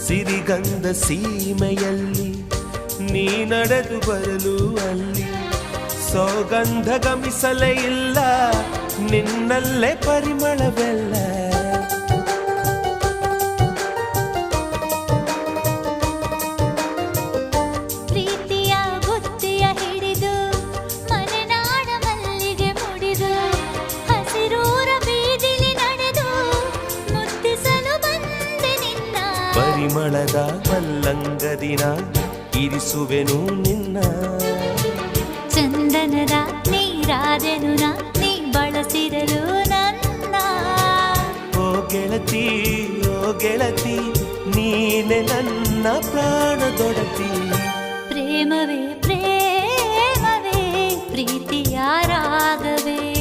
ಸಿರಿಗಂಧ ಸೀಮೆಯಲ್ಲಿ ನೀ ನಡೆದು ಬರಲು ಅಲ್ಲಿ ಸೌಗಂಧ ಗಮಿಸಲೇ ಇಲ್ಲ ನಿನ್ನಲ್ಲೇ ಪರಿಮಳವೆಲ್ಲ ಪ್ರೀತಿಯ ಬುತ್ತಿಯ ಹಿಡಿದು ಮಲೆನಾಡ ಮಲ್ಲಿಗೆ ಮುಡಿದು ಹಸಿರೂರ ಬೀದಿಲಿ ನಡೆದು ಮುತ್ತಿಸಲು ಬಂದೆ ನಿನ್ನ ಪರಿಮಳದ ಮಲ್ಲಂಗದಿನ ಇರಿಸುವೆನು ನಿನ್ನ ಚಂದನದ ನೀರಾದೆನು ನೀ ಬಳಸಿರಲು ನನ್ನ ಓ ಗೆಳತಿ ನೀನೆ ನನ್ನ ಪ್ರಾಣ